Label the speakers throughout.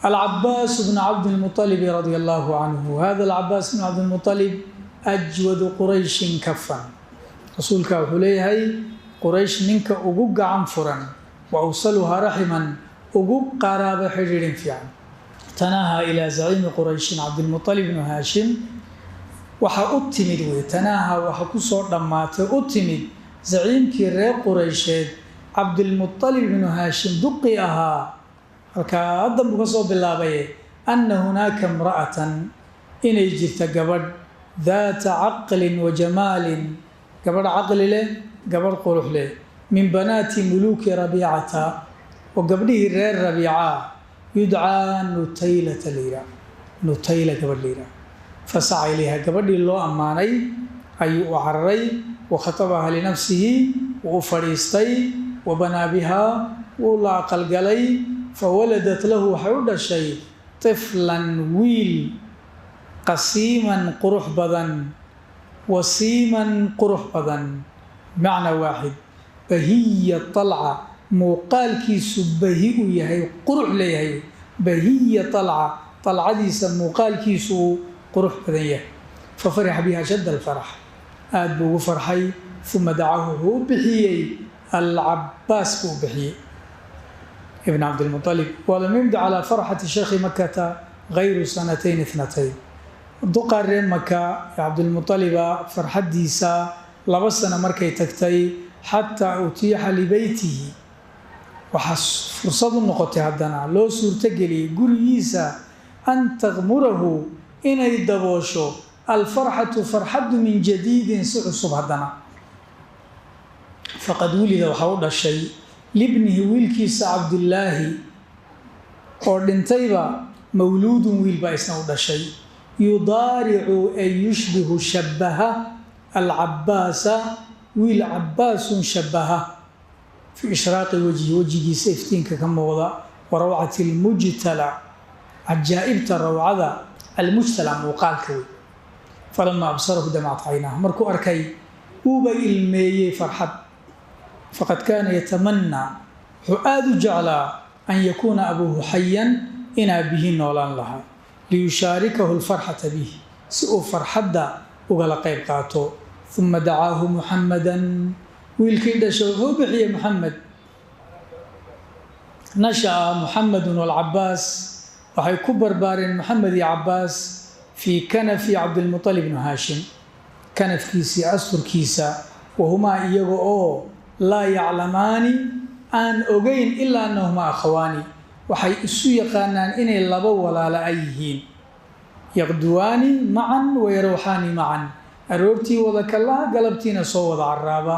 Speaker 1: العباس بن عبد المطلب رضي الله عنه. هذا العباس بن عبد المطلب أجود قريش كفا. رسولك عليه قريش منك أقوق عنفرا وأوصلها رحما أقوق قرابة حجر فيها. تناهى إلى زعيم قريش عبد المطلب بن هاشم وحا أتمد تناهى وحا كسور دمات أتمد زعيم كرير قريشات عبد المطلب بن هاشم دقيها هكذا بقصوا بالله بيه أن هناك امرأة إن يجرت قبر ذات عقل وجمال قبر عقل له قبر قروح له من بنات ملوك ربيعة وقبله الرير ربيعة يدعى نتيلة ليرة نتيلة قبر ليرة فسعى إليها قبر الله أماني أي أعري وخطبها لنفسه وفريستي وبنى بها ولا قلقلي فولدت له حول الشيء طفلا ويل قسيما قرح بدن وسيما قرح بدن معنى واحد بهي طلعة موقال كيس بهي يهي قرح ليهي بهي طلعة ديس موقال كيس قرح بدن ففرح بها شد الفرح أدبو فرحي ثم دعاه هو بحيي العباس هو بحيي ابن عبد المطلب ولم يمد على فرحة شيخ مكة غير 2 2 دقار مكة عبد المطلب فرحة ديسا لبسنا مركي تكتي حتى أتيح لبيته وحس فرصة النقطة هدنا لو سورتقلي قريسا أن تغمره إن يدبوشو الفرحة فرحة من جديد سعصب هدنا فقد ولد وحول الشيء لابنه ويلكيس عبد الله ordintayba mawluudun wiil baa isna u dhashay yudaaricu ay yushbihu shabaha alcabaasa wiil cabaasun shabaha fi ishraaqi wajigiisa iftiinka ka muuqda warawcati almujtala cajaa'ibta rawcada almujtala muuqaalka wey falama absarahu damacat caynaha markuu arkay uuba ilmeeyey farxad faqad kaana yatamanaa wuxuu aada u jeclaa أن يكون أبوه حياً إن به نولان لها ليشاركه الفرحة به سوء فرحة وقال قيبقاته ثم دعاه محمداً ويلكيد شوفه بحي محمد نشأ محمد والعباس وحي كبر بارين محمد يا عباس في كنف عبد المطلب بن هاشم كنف كيسي أسر كيسا وهما إيغو لا يعلمان aan ogeyn ilaa annahuma akhawaani waxay isu yaqaanaan inay laba walaalo ay yihiin yaqduwaani macan wayrawxaani macan aroortii wada kalaha galabtiina soo wada caraaba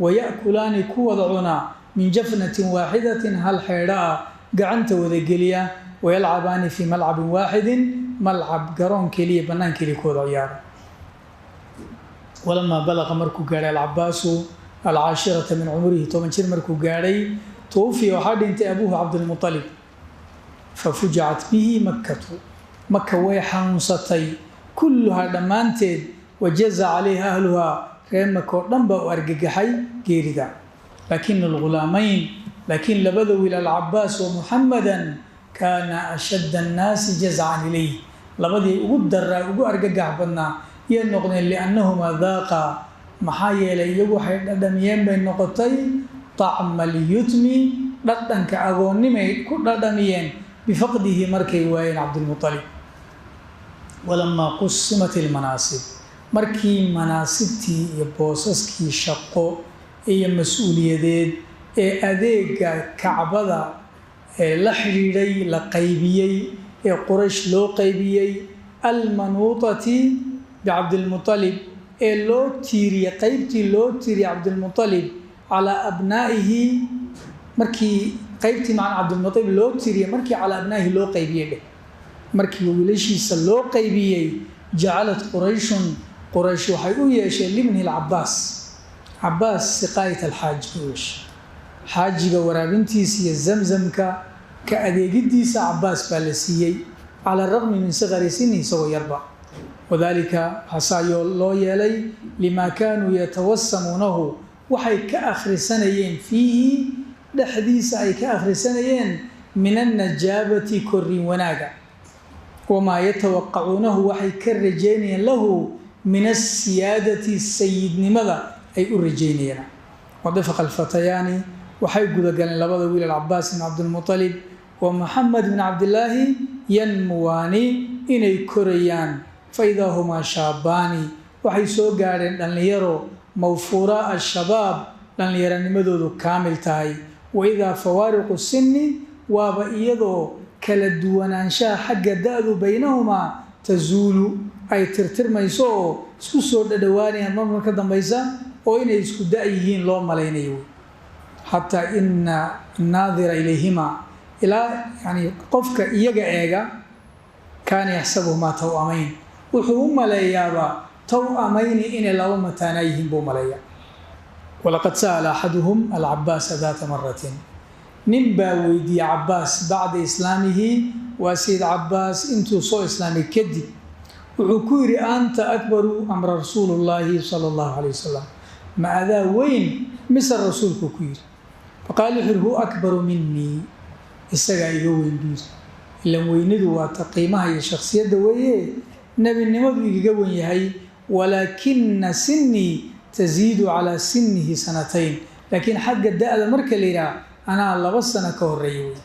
Speaker 1: waya'kulaani ku wada cunaa min jafnatin waaxidatin hal xeedha ah gacanta wada geliya wayalcabaani fii malcabin waaxidin malcab garoon keliya bannaan keliya ku wada ciyaara walamaa balaqa markuu gaadhay alcabaasu العاشرة من عمره 10 مركو قاري توفي وحادنت أبوه عبد المطلب ففجعت به مكة ويحنصتي كلها دمانتد وجزى عليها أهلها كما كورنبا وأرققحي قيردا لكن الغلامين لكن لبذوا إلى العباس ومحمدا كان أشد الناس جزعا إليه لبذي أقدر أرققح بنا ينقن لأنهما ذاقا maxaa yeelay iyagu waxay dhadhamiyeen bay noqotay طعم اليتم dhadhanka agoonnimay ku dhadhamiyeen bifaqdihi markay waayeen cabdulmuطalib walamaa qusimat ilmanaasib markii manaasibtii iyo boosaskii shaqo iyo mas-uuliyadeed ee adeega kacbada ee la xidhiidhay la qaybiyey ee quraysh loo qaybiyey almanuutati bicabdilmuطalib ee loo tiiriyey qaybtii loo tiiriyey cabdilmuطalib calaa abnaa'ihi markii qaybtii macna cabdilmuطalib loo tiiriyey markii calaa abnaa'ihi loo qaybiyey dheh markii wiilashiisa loo qaybiyey jacalad qurayshun quraysh waxay u yeesheen libni alcabaas cabaas siqaayat alxaaji u yeeshay xaajiga waraabintiisa iyo zamzamka ka adeegidiisa cabaas baa la siiyey cala araqmi min siqari sini isagoo yarba wadalika xasaayo loo yeelay limaa kaanuu yatawasamuunahu waxay ka akhrisanayeen fiihi dhexdiisa ay ka akhrisanayeen min annajaabati korrin wanaaga wamaa yatawaqacuunahu waxay ka rajaynayaan lahu min asiyaadati sayidnimada ay u rajaynayaan wadafaqa alfatayaani waxay gudagaleen labada wiil alcabaas ibn cabdilmuطalib wa maxamed bn cabdillaahi yanmuwaani inay korayaan faidaa humaa shaabaani waxay soo gaadheen dhallinyaro mawfuuraa ashabaab dhallinyaranimadoodu kaamil tahay waidaa fawaariqu sinni waaba iyadoo kala duwanaanshaha xagga da-du baynahumaa tazuulu ay tirtirmayso oo isku soo dhadhowaanayaan marmar ka dambaysa oo inay isku da' yihiin loo malaynayo xataa ina naadira ilayhimaa ilaa yani qofka iyaga eega kaana yaxsabuhumaa tawamayn wuxuu u maleeyaaba tawamayni inay laba mataanaa yihiin buu maleeyaa walaqad sa'ala axaduhum alcabaasa daata maratin nin baa weydiiyey cabaas bacda islaamihi waa sayid cabaas intuu soo islaamay kadib wuxuu ku yidhi anta akbaru amra rasuulu llaahi sala allahu calay wasalam ma adaa weyn mise rasuulku ku yidhi faqaala wuxuu yidhi hu akbaru minii isagaa iga weyn buu yidhi ilan weynidu waa ta qiimaha iyo shakhsiyadda weeye nebinimadu igaga wen yahay walaakina sinii taziidu calaa sinihi sanatayn laakiin xagga da-da marka la yidhaha anaa 2 sano ka horeeya wey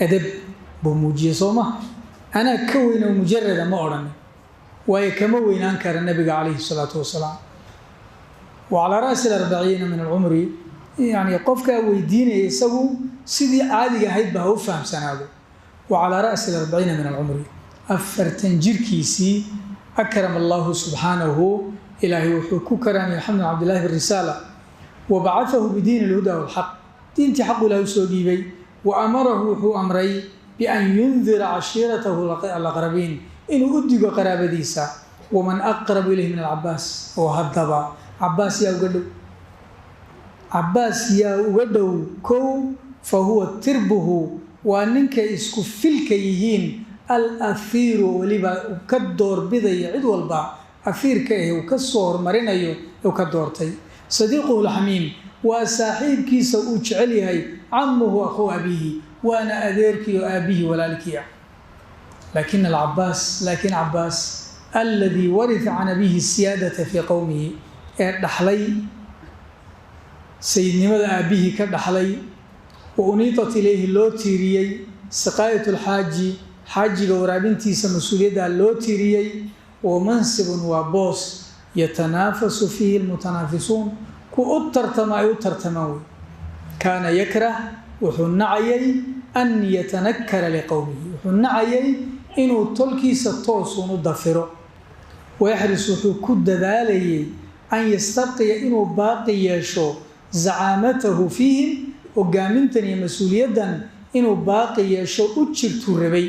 Speaker 1: edeb buu muujiyey soo maha anaa ka weyn oo mujarada ma odhanin waayo kama weynaan kara nabiga calayhi salaatu wasalaam wa calaa ra'si 40 min alcumri yani qofkaa weydiinaya isagu sidii caadiga ahayd ba ha u fahamsanaado wa calaa ra'si 40 min alcumri 40 jirkiisii akram allahu subxaanahu ilaahay wuxuu ku karaamay maxamed bin cabdillahi birisaala wa bacaثahu bidiin alhuda walxaq diintii xaqu ilahay usoo dhiibay wa amarahu wuxuu amray bian yundira cashiiratahu alaqrabiin inuu u digo qaraabadiisa waman aqrabu ilayhi min alcabaas oo haddaba cabaas yaa uga dhow cabaas yaa uga dhow kow fa huwa tirbuhu waa ninkay isku filka yihiin alahiiru weliba ka doorbidaya cid walba afiirka ah uu ka soo hormarinayo uu ka doortay sadiiquhu lxamiim waa saaxiibkiisa uu jecel yahay camuhu akhu abiihi waana adeerkii oo aabihii walaalkii ah laakin cabaas aladii waritha can abihi siyaadata fii qowmihi ee dhaxlay sayidnimada aabihii ka dhaxlay wa uniitat ilayhi loo tiiriyey siqaayat lxaaji xaajiga waraabintiisa mas-uuliyadda loo tiiriyey wa mansibun waa boos yatanaafasu fiihi lmutanaafisuun ku u tartama ay u tartamaan wey kaana yakrah wuxuu nacayay an yatanakara liqowmihi wuxuu nacayay inuu tolkiisa toosuun u dafiro wayaxris wuxuu ku dadaalayay an yastaqiya inuu baaqi yeesho zacaamatahu fiihim hogaamintan iyo mas-uuliyaddan inuu baaqi yeesho u jirtuu rabay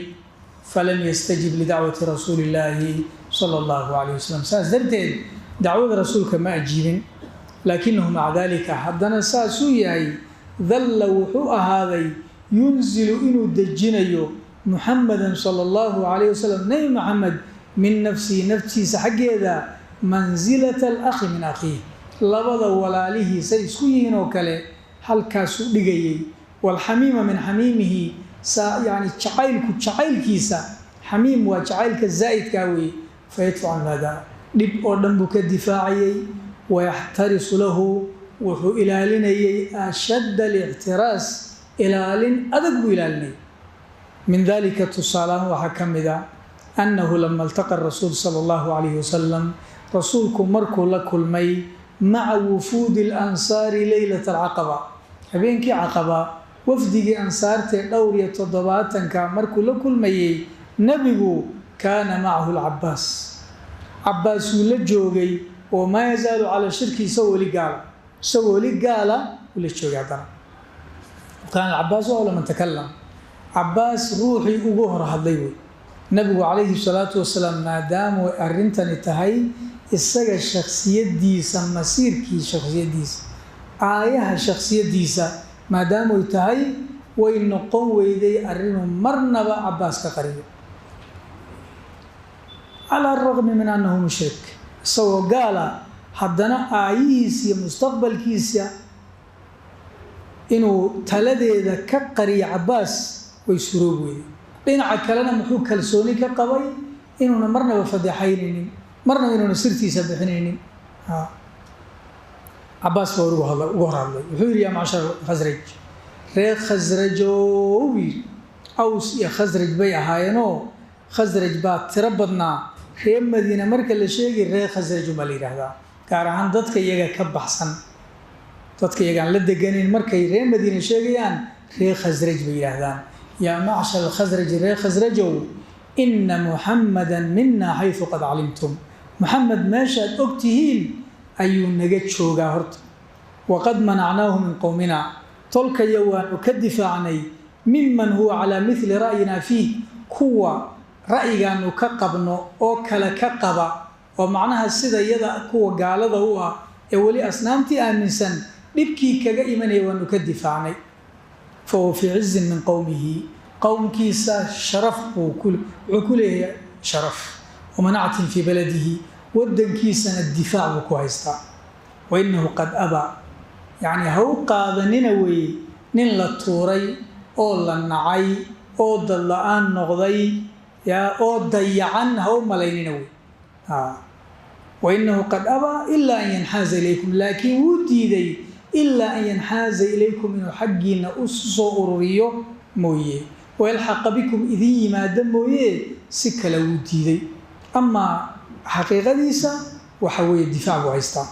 Speaker 1: falam yastajib lidacwati rasuuli illaahi sala allahu calayh wasalam saas darteed dacwada rasuulka ma ajiibin laakinahu maca dalika haddana saasuu yahay dalla wuxuu ahaaday yunzilu inuu dejinayo muxamadan sala allahu calayh wasalam nebi maxamed min nafsihi naftiisa xaggeeda mansilata alakhi min akhiih labada walaalihiisay isku yihiin oo kale halkaasuu dhigayay waalxamiima min xamiimihi yani jacaylkiisa xamiim waa jacaylka zaa'idkaa weeye fayadfacu can hada dhib oo dhan buu ka difaacayay wayaxtarisu lahu wuxuu ilaalinayay ashadda alictiraas ilaalin adag buu ilaalinayay min dalika tusaalahan waxaa ka mid a annahu lama iltaqa rasuul sala allahu calayhi wasalam rasuulku markuu la kulmay maca wufuudi alansaari leylata alcaqaba habeenkii caqaba wafdigii ansaartee 97 markuu la kulmayey nebigu kaana macahu lcabaas cabaas wuu la joogay oo maa yazaalu calaa shirki isagoo weli gaala uu la joogay haddana kaana alcabaas awla man takalam cabaas ruuxii ugu hor hadlay wey nabigu calayhi salaatu wasalaam maadaamu arrintani tahay isaga shaksiyadiisa masiirkii shaksiyadiisa aayaha shaksiyadiisa maadaamuy tahay way noqon weyday arrinuu marnaba cabaas ka qariyo calaa araqmi min annahu mushrik isagoo gaala haddana aayihiisa iyo mustaqbalkiisa inuu taladeeda ka qariyo Cabbaas way suroob weeyay dhinaca kalena muxuu kalsooni ka qabay inuuna marnaba fadeexaynaynin marnaba inuuna sirtiisa bixinaynin Cabbaas baa ugu hadlay wuxuu yidhi yaa macshar Khasraj reer Khasrajow Aws iyo Khasraj bay ahaayeenoo Khasraj baa tiro badnaa reer Madiina marka la sheegay reer Khasraj ma la yiraahdaa gaar ahaan dadka iyaga ka baxsan dadka iyaga la deganin markay reer Madiina sheegayaan reer Khasraj bay yiraahdaan yaa macshar Khasraj reer Khasrajow inna Muhammadan minna haythu qad alimtum Muhammad meeshaad ogtihiin ayuu naga joogaa horta waqad manacnaahu min qowmina tolka yawaanu ka difaacnay mimman huwa calaa mithli ra'yina fiih kuwa ra'yigaanu ka qabno oo kale ka qaba oo macnaha sida iyada kuwa gaalada u ah ee weli asnaamtii aaminsan dhibkii kaga imanaya waanu ka difaacnay fahuwa fii cizzin min qowmihi qowmkiisa sharaf wuxuu ku leeyahay sharaf wamanacatin fii baladihi waddankiisana difaac buu ku haystaa wainahu qad abaa yacni ha u qaadanina weeye nin la tuuray oo la nacay oo dad la-aan noqday oo dayacan ha u malaynina wey wainahu qad abaa ilaa an yanxaaza ilaykum laakiin wuu diiday ilaa an yanxaaza ilaykum inuu xaggiina u soo ururiyo mooye wayalxaqa bikum idin yimaado mooye si kale wuu diiday amaa xaqiiqadiisa waxa weeye difaac buu haystaa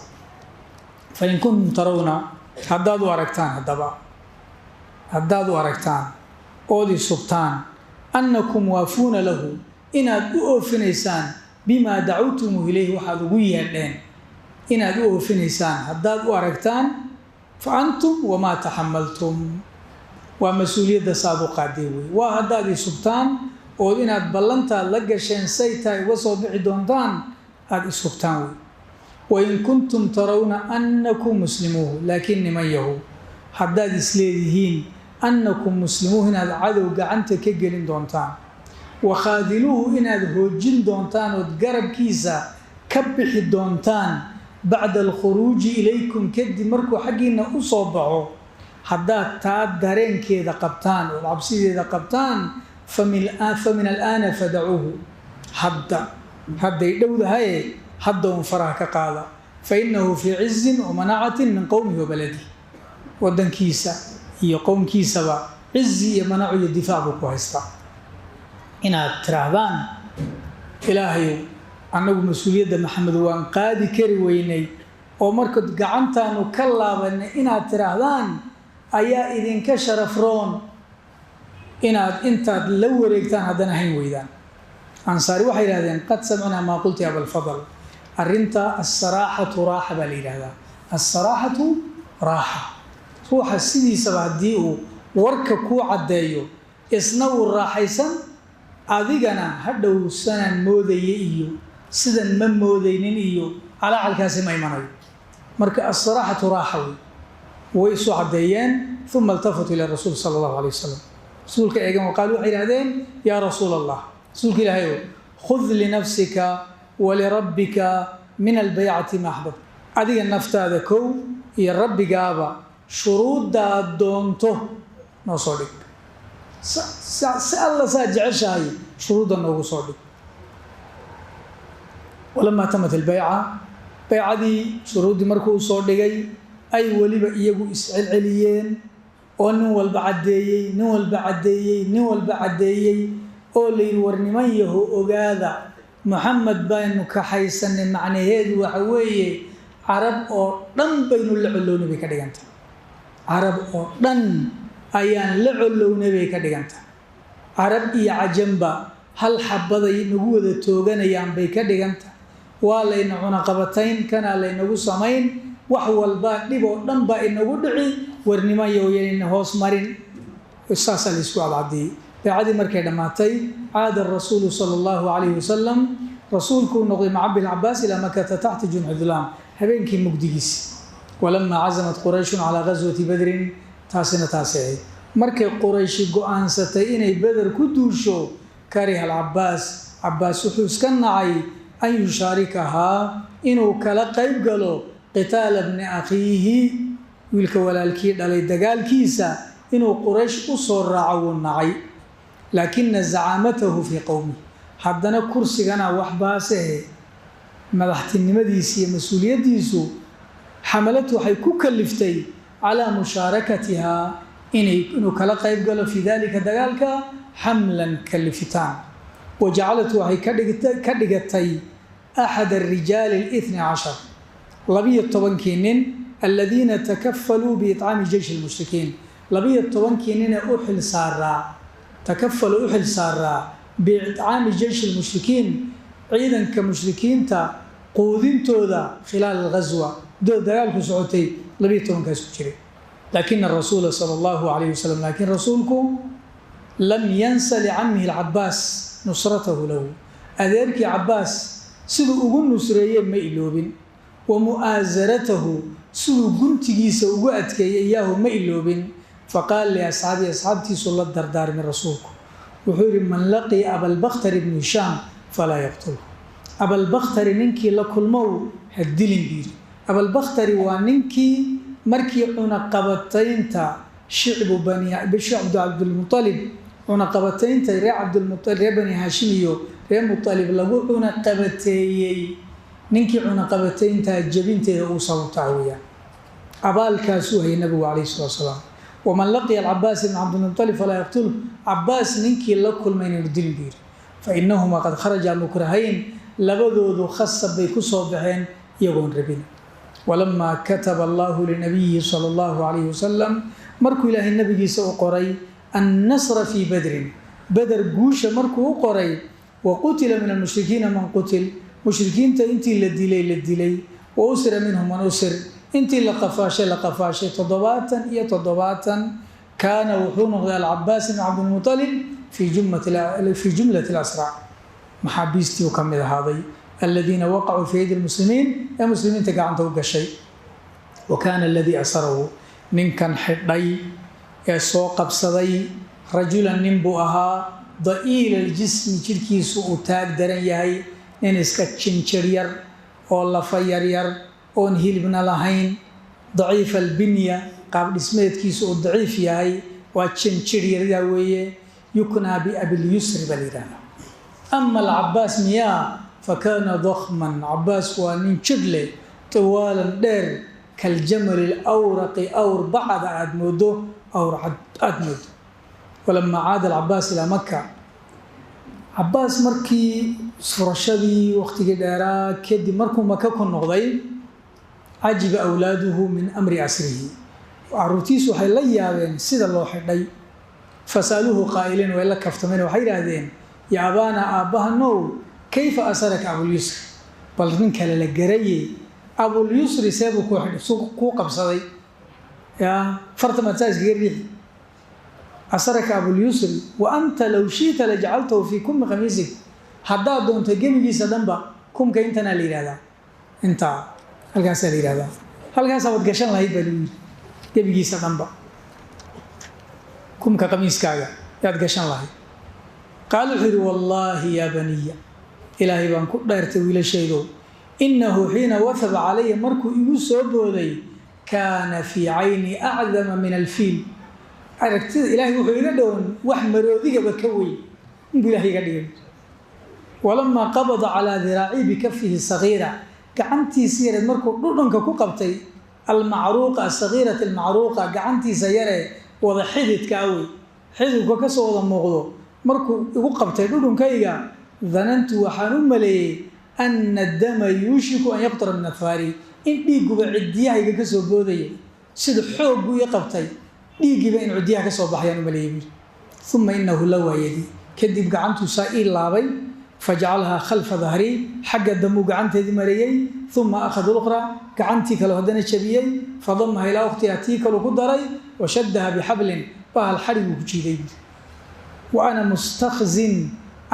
Speaker 1: fain kuntum tarawna haddaad u aragtaan ood isubtaan annakum waafuuna lahu inaad u oofinaysaan bimaa dacawtumuuh ilayhi waxaad ugu yeedheen inaad u oofinaysaan haddaad u aragtaan fa antum wamaa taxamaltum waa mas-uuliyadda saad u qaadee wey waa haddaad isubtaan ood inaad ballantaad la gasheen say tahay uga soo bixi doontaan aada isugtaan wey wain kuntum tarawna annakum muslimuuhu laakiin niman yahu haddaad isleedihiin annakum muslimuuhu inaad cadow gacanta ka gelin doontaan wakhaadiluuhu inaad hoojin doontaan ood garabkiisa ka bixi doontaan bacda alkhuruuji ilaykum kadib markuu xaggiina u soo baxo haddaad taa dareenkeeda qabtaan ood cabsideeda qabtaan famin alaana fadacuuhu hadday dhowdahaye hadda un faraha ka qaada fainahu fii cizin wamanacatin min qowmihi wabaladihi waddankiisa iyo qowmkiisaba cizi iyo manaco iyo difaac buu ku haystaa inaad tiraahdaan ilaahayow annagu mas-uuliyadda maxamed waan qaadi kari weynay oo markaad gacantaanu ka laabanay inaad tiraahdaan ayaa idinka sharafroon inaad intaad la wareegtaan haddana hayn weydaan ansaari waxay yidhahdeen qad samicnaa maa qulta ya abalfadl arrinta asaraaxatu raaxa baa la yidhahdaa asaraaxatu raaxa ruuxa sidiisaba haddii uu warka kuu caddeeyo isna uu raaxaysan adigana hadhow sanaan moodaya iyo sidan ma moodaynin iyo calaacalkaasi ma imanayo marka asaraaxatu raaxa way isu caddeeyeen uma iltafatuu ila rasuul sala allahu alay wasalam rasuulka eegan waqaalu waxay yidhahdeen yaa rasuula allah rasuulka ilaahayow khud linafsika walirabbika min albaycati ma axbab adiga naftaada kow iyo rabbigaaba shuruuddaad doonto noo soo dhig si alla saa jeceshahay shuruudda noogu soo dhig walamaa tamat albayca baycadii shuruuddii markuu u soo dhigay ay weliba iyagu iscelceliyeen oo nin walba caddeeyey oo la yidhi war niman yaho ogaada Muxamed baynu kaxaysanay macnaheedu waxa weeye carab oo dhan baynu la colownay bay ka dhiganta carab oo dhan ayaan la colownay bay ka dhiganta carab iyo cajamba hal xabaday nagu wada tooganayaan bay ka dhiganta waa layna cunaqabatayn kana laynagu samayn wax walba dhib oo dhan baa inagu dhici war niman yaho yanayna hoos marin saasaa la isku cadcadiyey baycadii markay dhammaatay caada rasuulu sala allahu calayhi wasalam rasuulkuu noqday maca bilcabaas ilaa makata taxta junxi dulaam habeenkii mugdigiisi walamaa cazamat qurayshun calaa gaswati badrin taasina taasi ahayd markay qurayshi go-aansatay inay beder ku duusho kariha alcabaas cabaas wuxuu iska nacay an yushaarikahaa inuu kala qayb galo qitaala bni akhiihi wiilka walaalkii dhalay dagaalkiisa inuu quraysh u soo raaco wuu nacay laakina zacaamatahu fii qowmi haddana kursigana wax baase madaxtinimadiisa iyo mas-uuliyaddiisu xamalad waxay ku kaliftay calaa mushaarakatihaa inuu kala qayb galo fii dalika dagaalka xamlan kalifitaan wajacalatu waxay ka dhigatay axad arijaali الاثني عشر 12 nin aladiina takafaluu biiطcaami jeyshi اlmushrikiin 12 nin ee u xil saaraa biiطcaami jeyshi اlmushrikiin ciidanka mushrikiinta quudintooda khilaal اlghaswa dagaalku socotay 12kaas ku jiray laakina rasuula sala allahu calayhi wasalam laakiin rasuulku lam yansa licamihi alcabaas nusratahu lahu adeerkii cabaas siduu ugu nusreeye ma iloobin wa mu'aasaratahu siduu guntigiisa ugu adkeeyey iyaahu ma iloobin faqaala liasxaabii asxaabtiisu la dardaarmay rasuulku wuxuu yidhi man laqiya abalbakhtari ibnu hishaam falaa yaqtulhu abalbakhtari ninkii la kulmow ha dilin biiri abalbakhtari waa ninkii markii cunaqabataynta shicbu cabdilmualib cunaqabataynta reer bani haashim iyo reer mualib lagu cunaqabateeyey ninkii cunaqabataynta jabinteeda uu sababtaa weyaan abaalkaasuu hayay nabigu calayhi salatu wasalaam waman laqiya alcabaas ibn cabdilmualib falaa yaqtulhu cabaas ninkii la kulmay inaynu dilin biiri fa inahumaa qad kharaja mukrahayn labadoodu khasab bay ku soo baxeen iyagoon rabin walamaa kataba allahu linabiyihi sala allahu calayhi wasalam markuu ilaahay nabigiisa u qoray annasra fii badrin beder guusha markuu u qoray wa qutila min almushrikiina man qutil mushrikiinta intii la dilay wa usira minhum man usir intii la qafaashay 777 kaana wuxuu noqday alcabaas ibn cabdilmualib fii jumlati alasraac maxaabiistii u ka mid ahaaday aladiina waqacuu fii yadi lmuslimiin ee muslimiinta gacanta u gashay wa kaana aladii asarahu ninkan xidhay ee soo qabsaday rajulan nin buu ahaa da'iila aljismi jidhkiisu uu taag daran yahay nin iska jinjir yar oo lafa yaryar oon hilibna lahayn daciifa albinya qaab dhismeedkiisu uu daciif yahay waa jinjir yaryaa weeye yuknaa biabilyusri baa la yidhahdaa ama alcabaas miyaa fakaana dakman cabaas waa nin jir leh tawaalan dheer kaljamali alawraqi awr bacda aada moodo awr cad aada moodo walamaa caada alcabaas ilaa maka cabaas markii furashadii waqtigii dheeraa kadib markuu maka ku noqday cajiba awlaaduhu min amri asrihi caruurtiisu waxay la yaabeen sida loo xidhay fasaaluuhu qaa'iliin way la kaftameen waxay yidhaahdeen ya abaana aabbahanow kayfa asaraka abulyusri bal nin kale la garayey abulyusri seebuu kuu xidhay kuu qabsaday yaa fartamaad saa iskaga riixi asaraka abulyusri wa anta low shiita lajacaltahu fii kummi khamiisig haddaad doonto gemigiisa dhanba kumka intanaa la yidhahdaa intaa halkaasaa la yidhahdaa halkaasaa wad gashan lahayd baa lagu yidhi gebigiisa dhanba kumka khamiiskaaga yaad gashan lahayd qaal wuxuu yidhi wallaahi yaa baniya ilaahay baan ku dheertay wiilashaydow innahu xiina wafaba calaya markuu igu soo booday kaana fii cayni acdama min alfiil aragtida ilaahay wuxuu iga dhowan wax maroodigaba ka weyn inbuu ilahay iga dhigay walamaa qabada calaa diraacii bikafihi sagiira gacantiisa yareed markuu dhudhanka ku qabtay almacruuqa asagiirati almacruuqa gacantiisa yaree wada xididka awey xididka kasoo wada muuqdo markuu igu qabtay dhudhunkayga danantu waxaan u maleeyey ana dama yuushiku an yaqtara min afaari in dhiiguba cidiyahayga kasoo boodaya sida xoog buu ii qabtay dhiiggiiba in cidiyaha kasoo baxayaan u maleeyey buuri uma inahu lawaa yadi kadib gacantuu saa ii laabay fajacalahaa khalfa dahrii xagga dambuu gacanteedii mareeyey uma akhada luqra gacantii kale haddana jabiyey fadamaha ilaa waqtiha tii kaluu ku daray washaddaha bixablin bahal xadhiguu ku jiiday buuri wa ana mustakzin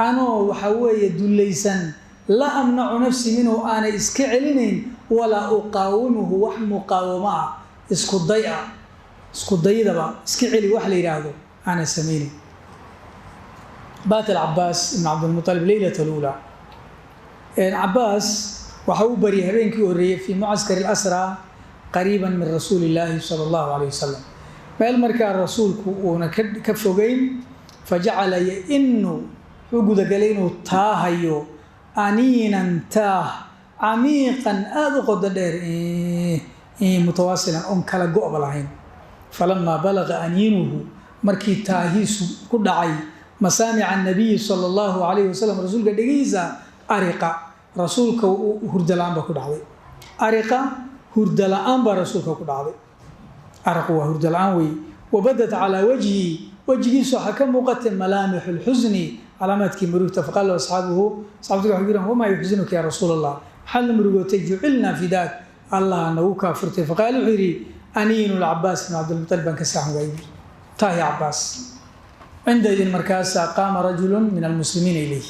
Speaker 1: anoo waxaa weeye dullaysan la amnacu nafsi minhu aanay iska celinayn walaa uqaawimuhu wax muqaawamo ah isku daydaba iska celi wax la yidhaahdo aanay samaynayn baat alcabaas ibn cabdilmualib leylat alula cabaas waxa uu baryay habeenkii horreeyey fii mucaskari alasraa قريبا من رسول الله صلى الله عليه وسلم مال مركا الرسول كونا كفوجين فجعل إنه وجود قلينه تاهيو أنينا تاه عميقا أذقد الدير متواصلا كلا قبلهين فلما بلغ أنينه مركي تاهيس كدعي مسامع النبي صلى الله عليه وسلم رسول قديزا أرقى رسولك هردلان بكدعي أرقى هردلان برسولك كدعي أرقى وهردلان وبدت على وجهه صحكم وقت ملامح الحزن علامات كمروته فقال له أصحابه يقولون وما يحزنك يا رسول الله حل مروته جعلنا في ذاك الله أنه كافرته فقالوا عيري أنين العباس بن عبد المطلب كساهم غيبي تاهي عباس عندئذ المركز قام رجل من المسلمين إليه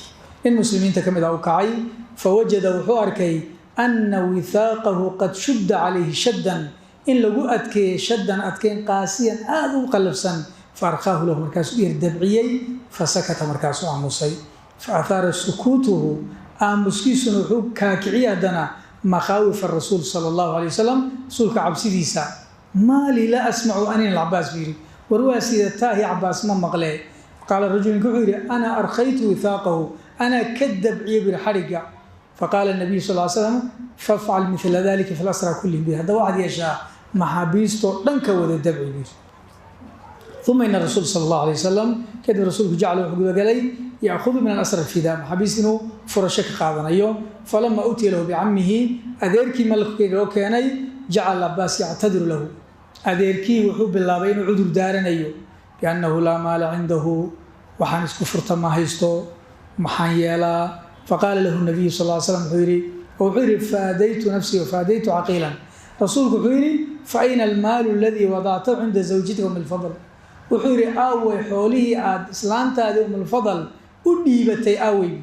Speaker 1: المسلمين تكمد أوكعي فوجد وحواركي أن وثاقه قد شد عليه شدا إن لقوا أتكي شدا أتكين قاسيا آذو قلبسا فأرخاه له مركز إردبعي فسكت مركز عموسي فأثار سكوته آمسكيس نحوب كاكعي دنا مخاوف الرسول صلى الله عليه وسلم رسولك عبسي ديسا ما لي لا أسمع أنين العباس بيري وروا سيدتاه عباس ما مغلي قال الرجل كعيري أنا أرخيت وثاقه أنا كذب عيب حرقة فقال النبي صلى الله عليه وسلم فافعل مثل ذلك في الأسرى كلهم بها هذا وعد يشاء محابيستو لنك وذا الدبع بيه ثم إن الرسول صلى الله عليه وسلم كذب الرسول جعله حقوق قلي يأخذ من الأسرى الفداء محابيستنه فرشك قاضنا يوم فلما أتي له بعمه أذيركي ملك كياني جعل العباس يعتذر له أذيركي وحب الله بين عذر دارنا لأنه لا مال عنده وحانس كفرت ما هيستو محيالا فقال له النبي صلى الله عليه وسلم حيري فاديت نفسي وفاديت عقيلا رسولك حيري فأين المال الذي وضعته عند زوجتك من الفضل وحيري آوي حوله آد إسلامتا هذه من الفضل وديبتي آوي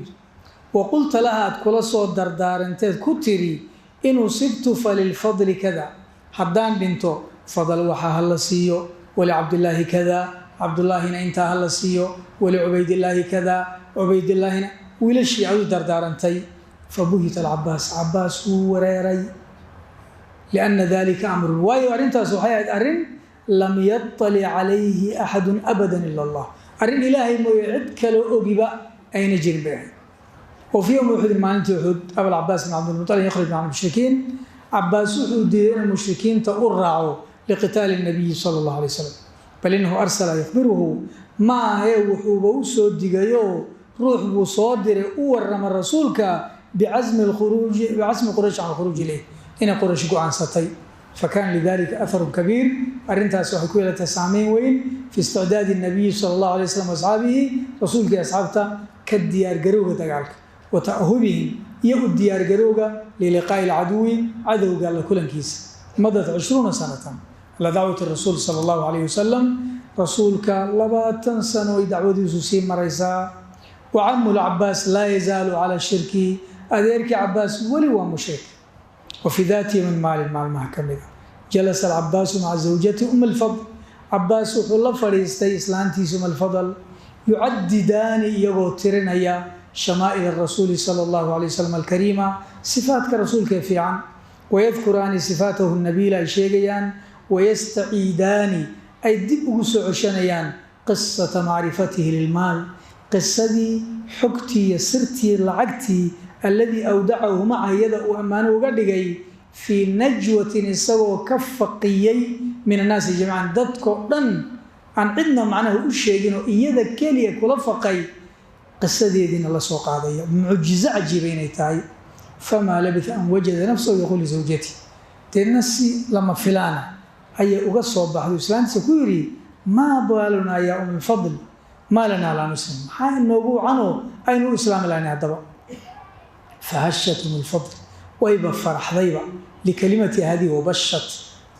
Speaker 1: وقلت لها كل صوت دردار انتهت كتري إن صبت فللفضل كذا حدان بنتو فضل وحا هلا سيو ولعبد الله كذا عبد الله هنا انت هلا سيو ولعبيد الله كذا عبيد الله هنا ولش يعود دردار انتي فبهت العباس عباس هو وريري لأن ذلك أمر واي أرنت سوحي أرن لم يطلع عليه أحد أبدا إلا الله أرن إلهي موعد كلو أجيب أين جربه وفي يوم أحد المعنى أحد أبو العباس بن عبد المطلب يخرج مع المشركين عباس أحد المشركين تأرعوا لقتال النبي صلى الله عليه وسلم بل إنه أرسل يخبره ما هي وحوبه صدقيو روح بصادر ورم رسولك بعزم قريش عن الخروج إليه إن قريش عن ستي فكان لذلك أثر كبير أرنتها سوحكوية تسامين وين في استعداد النبي صلى الله عليه وسلم وأصحابه رسولك أصحابته كالديار قروغة تقالك وتأهبهم يأو الديار قروغة للقاء العدو قال لكل كيس مضت 20 سنة لدعوة الرسول صلى الله عليه وسلم رسولك لباتن سنة دعوة يسوسين مريسا وعم العباس لا يزال على الشرك أذيرك عباس ولي مشرك وفي ذاته من مال المحكمة جلس العباس مع زوجته أم الفضل عباس وحول فريستي إسلانتي أم الفضل يعددان يغوترن هي شمائل الرسول صلى الله عليه وسلم الكريمة صفات كرسول كيفيان ويذكران صفاته النبيلة شيئا ويستعيدان أي دب سعشنيان قصة معرفته للمال قصدي حكتي سرتي لعقتي الذي أودعه معه يد أمانه وقدقي في نجوة نسوه كفقيي من الناس جميعا ددكو دن عن عندنا معناه الشيء إنه إيذا كليه كل فقي قصدي دين الله سوق هذا معجزة عجيبة تاعي فما لبث أن وجد نفسه يقول لزوجتي تنسي لما فلانة أي أقصى بعض الإسلام سكوري ما بالنا يا أم الفضل ما لنا لا نسلم حين نقول عنه أين إسلام لنا دبا فهشت من الفضل ويبا فرح ضيبا لكلمة هذه وبشت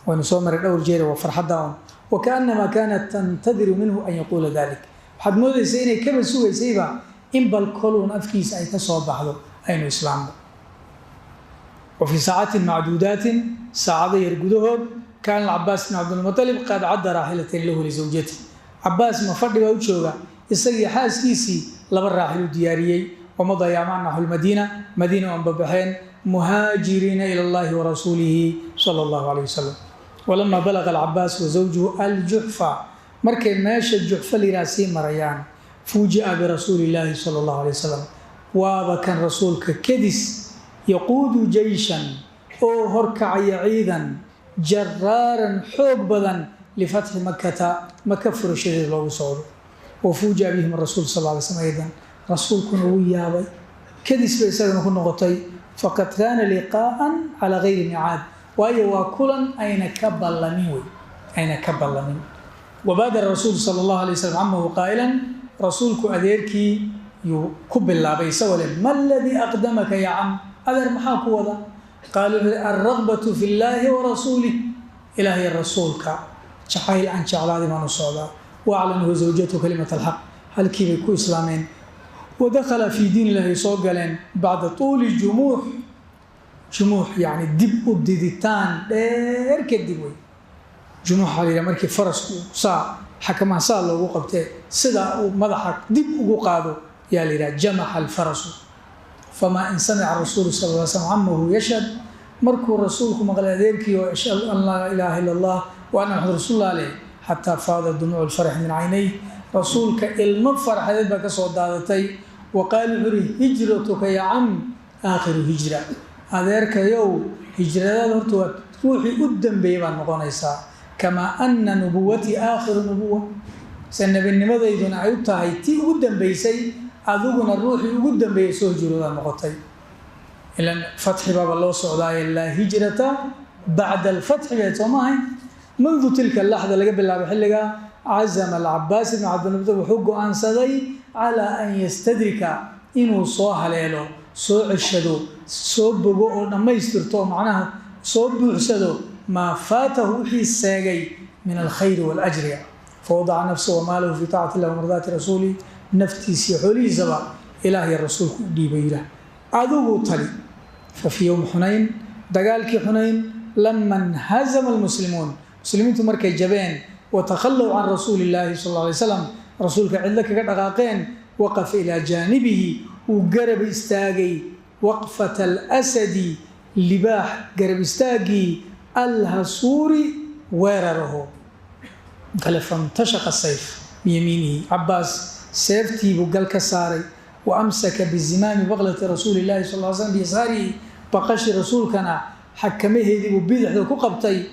Speaker 1: ونسومر الأول جيرة وفرح داون وكأنما كانت تنتظر منه أن يقول ذلك حد موذي سيني كبل سوى سيبا إن بالكلون أفكيس أي تصوب بعضه أين إسلام وفي ساعات معدودات ساعة يرقدهم كان العباس بن عبد المطلب قد عد راحلتين له لزوجته عباس مفرد ووجهه يسقي حاس كيسي لبر راحل دياريي ومضى يامان نحو المدينة مدينة أنببحين مهاجرين إلى الله ورسوله صلى الله عليه وسلم. ولما بلغ العباس وزوجه الجحفة مركي ماشى الجحفة لراسين مريان فوجئ برسول الله صلى الله عليه وسلم وابا كان رسولك كدس يقود جيشا أو هركع عيدا جرارا حوق بدن لفتح مكة فرشيد الله صعود وفوجئ بهم الرسول صلى الله عليه وسلم أيضا رسولكم ويابي كدس بيساقنا كنا غطي فقد كان لقاء على غير ميعاد وهي واكلا أين كبل من وبادر الرسول صلى الله عليه وسلم عمه قائلا رسولك أديرك يكب الله بيسوله ما الذي أقدمك يا عم أدر محاك وضع قالوا الرغبة في الله ورسوله إلهي الرسولك شحايل عن شعلاد ما نصعدا وأعلنه زوجته كلمة الحق هل كيف يكون إسلامين ودخل في دين الله صوغلين بعد طول جموح يعني دب الديدتان ديرك الدبوي جموح على مركب فرس صاع حكما صار له وقبته سدا مضحك دب وقاده يا ليرا جمح الفرس فما إن سمع الرسول صلى الله عليه وسلم عمه يشهد مركو رسولكم قال ذلك وأشهد أن لا إله إلا الله وأنا محمد رسول الله عليه حتى فاض دموع الفرح من عينيه رسولك المفرح هذا بك صدادتي وقال عري هجرتك يا عم آخر هجرة هذاك يوم هجرة روحي قدام بيبان مقونيسا كما أن نبوتي آخر نبوة سنبي النمذا يدون عيوبتها هيتي قدام بيسي أذوقنا الروحي قدام بيسو هجرة مقوتي إلا فتح باب الله سعوداء لا هجرة بعد الفتح بيتوماهي منذ تلك اللحظة اللي قبل الله بحلقة عزم العباس بن عبد المطلب وحقه أنسدي على أن يستدرك إنه صاح ليله سوء الشدو سوء بقوه لما يسترطوه معناها سوء بحسدو ما فاته في الساقي من الخير والأجر فوضع نفسه وماله في طاعة الله ومرضات رسوله نفتي سيحولي زبا إلهي الرسول ديبيله عدوه تلي ففي يوم حنين دقالك حنين لما انهزم المسلمون تمركي جبين وتخلوا عن رسول الله صلى الله عليه وسلم رسولك عندك دقاقين وقف إلى جانبه وقرب استاقي وقفة الأسد لباح قرب استاقي الهسوري ويرره قال فانتشق السيف بيمينه عباس سيفتي بقال كساري وأمسك بالزمام بغلة رسول الله صلى الله عليه وسلم بيساره بقش رسول كان حكمه ذي وبيدح ذو كقبتي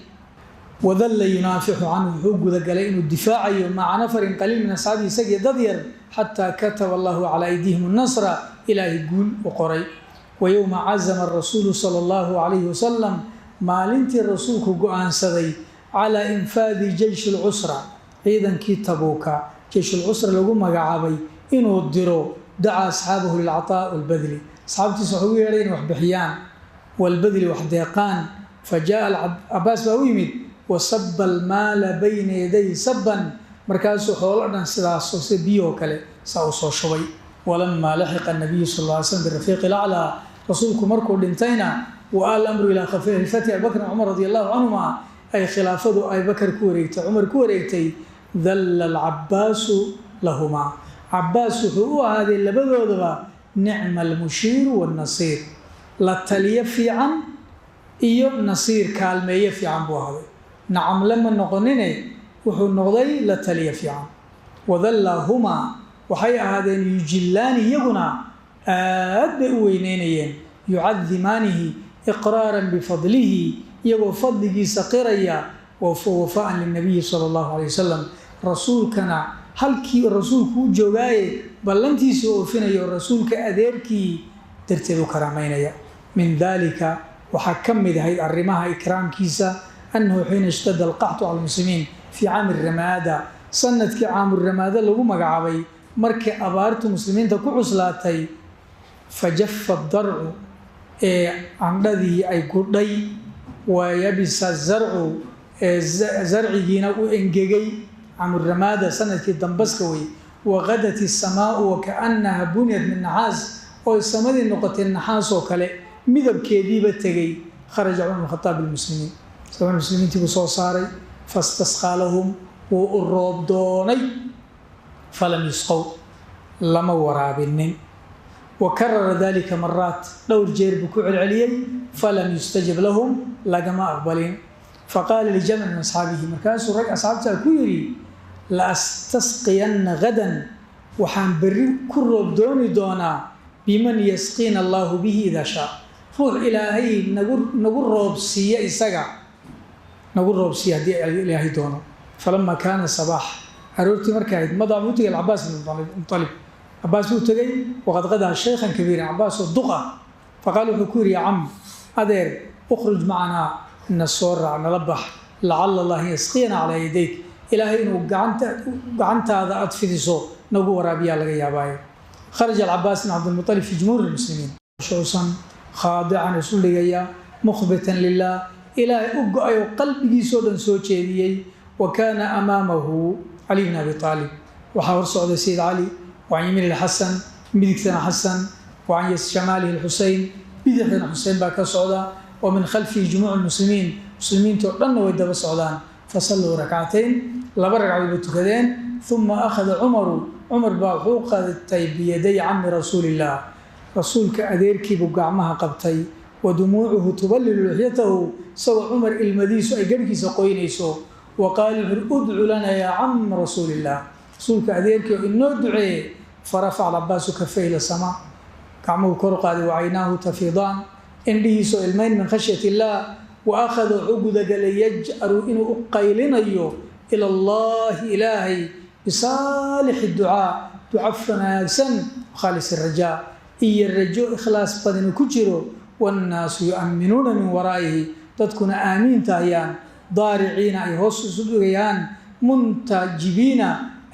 Speaker 1: وظل ينافح عنه حق ذقلين الدفاع مع نفر قليل من أصحابه سجد ضدير حتى كتب الله على أيديهم النصر إلى يقول وقري ويوم عزم الرسول صلى الله عليه وسلم ما لنت الرسول كقوان سدي على إنفاذ جيش العسرة أيضا كتبوك جيش العسرة لقوا مقعابي إنه الدرو دعا أصحابه للعطاء والبذل أصحابتي صحوية لين وحبحيان والبذل وحديقان فجاء العباس باويمد وصب المال بين يديه صبا مركز حولنا سلاسو سبيو كله ساوسو شوي ولما لحق النبي صلى الله عليه وسلم بالرفيق الاعلى رسولكم مركو دنتينا وآل الامر الى خفيه الفتي ابي بكر وعمر رضي الله عنهما اي خلافه ابي بكر كوريت عمر كوريتي ذل العباس لهما عباس هو هذه لبدودبا نعم المشير والنصير لا تلي في عن iyo nasiir kaalmeeye fiican buu ahaday nacam lama noqonine wuxuu noqday la taliya fiican wadallahuma waxay ahaadeen yujillaani iyaguna aad bay u weyneynayeen yucadimaanihi iqraaran bifadlihi iyagoo fadligiisa qiraya wafaan linabiyi sala allahu calay wasalam rasuulkana halkii rasuulku u joogaaye ballantiisa oofinayo rasuulka adeerkii darteed u karaamaynaya min dalika وحكم هاي الرماها إكرام كيسا أنه حين اشتد القحط على المسلمين في عام الرمادة سنة كعام الرمادة لغو مقعبي مركي أبارت المسلمين تكو عسلاتي فجف الضرع عن الذي أي قردي ويبس الزرع زرعيين وإنجيجي عام الرمادة سنة كدنبسكوي وغدت السماء وكأنها بنيت من نحاس أو السماء النقطة النحاس وكله مذهب كذيبة تجي خرج عمر بن الخطاب المسلمين سواء المسلمين تبوا صاري فاستسقى لهم والرب دوني فلم يسقوا لما ورابنين وكرر ذلك مرات لو الجير بكوع العليي فلم يستجب لهم لقما أقبلين فقال لجمع من أصحابه مركز رجع أصحابته كيري لأستسقين غدا وحان بري كرب دوني دونا بمن يسقين الله به إذا شاء روح إلهي نقول روب سيا إسقى نقول روب سيا دي إلهي دونا فلما كان الصباح أرورتي مركز مضى بوتي العباس بن المطلب عباس بوتي وقد غدا شيخا كبيرا عباس الدقة فقالوا حكور يا عم أدير أخرج معنا نصور نلبح لعل الله يسقينا على يديك إلهي إنه قعنت هذا أطفدسو نقول رابيا لغا ياباي خرج العباس بن عبد المطلب في جمهور المسلمين شوصا خاضعا رسول الله مخبتا لله إلهي أقعي قلبي سودا سوچيديي وكان أمامه علي بن أبي طالب وحاور صعود السيد علي وعن يمين الحسن بدكتنا حسن وعن شماله الحسين بدكتنا حسين باكا صعودا ومن خلفه جموع المسلمين تقلنا ويدب الصعودان فصلوا ركعتين لبرق عبد التكدين ثم أخذ عمر باقوق بيدي عم رسول الله رسولك أديركي بقعمها قبتي ودموعه تبلل لحيته سوى عمر المديس أي قركي سقوينيسو وقال ادعو لنا يا عم رسول الله رسولك أديركي إنه ادعي فرفع العباس كفيه إلى السماء كعمه كرقاد وعيناه تفيضان إنه سئلمين من خشية الله وأخذ عقد قال يجأر إنه أقيلنا إلى الله إلهي بصالح الدعاء دعفنا سن خالص الرجاء الرجاء إخلاص بدن كجرو والناس يؤمنون من ورائه تدكن آمين تايان ضارعين أي هوسسوغيان منتجبين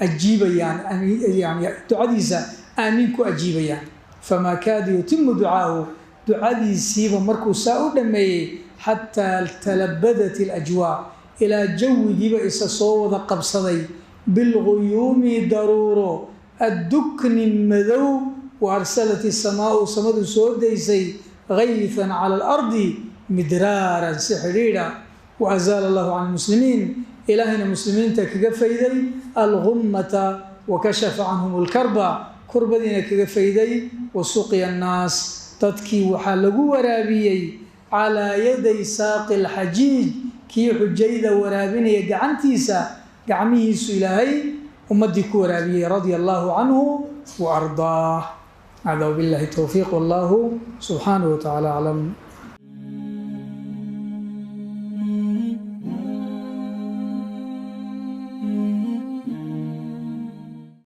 Speaker 1: أجيبيان يعني دعاديسا آمينكو أجيبيان فما كاد يتم دعاه دعادي سيبا مركو ساو دمي حتى تلبدت الأجواء إلى جو جيبا إسا صوض قبصدي بالغيوم ضرورو الدكن المذو وأرسلت السماء سمد سوديسي غيثا على الأرض مدرارا سحريرا وأزال الله عن المسلمين إلهنا المسلمين تكفيدي الغمة وكشف عنهم الكربة كربدين كفيدي وسقي الناس تدكي وحلقوا ورابيي على يدي ساق الحجيج كي حجيد ورابين يقعنتيسا قعميس إلهي ومدك ورابي رضي الله عنه وأرضاه هذا وبالله التوفيق والله سبحانه وتعالى أعلم.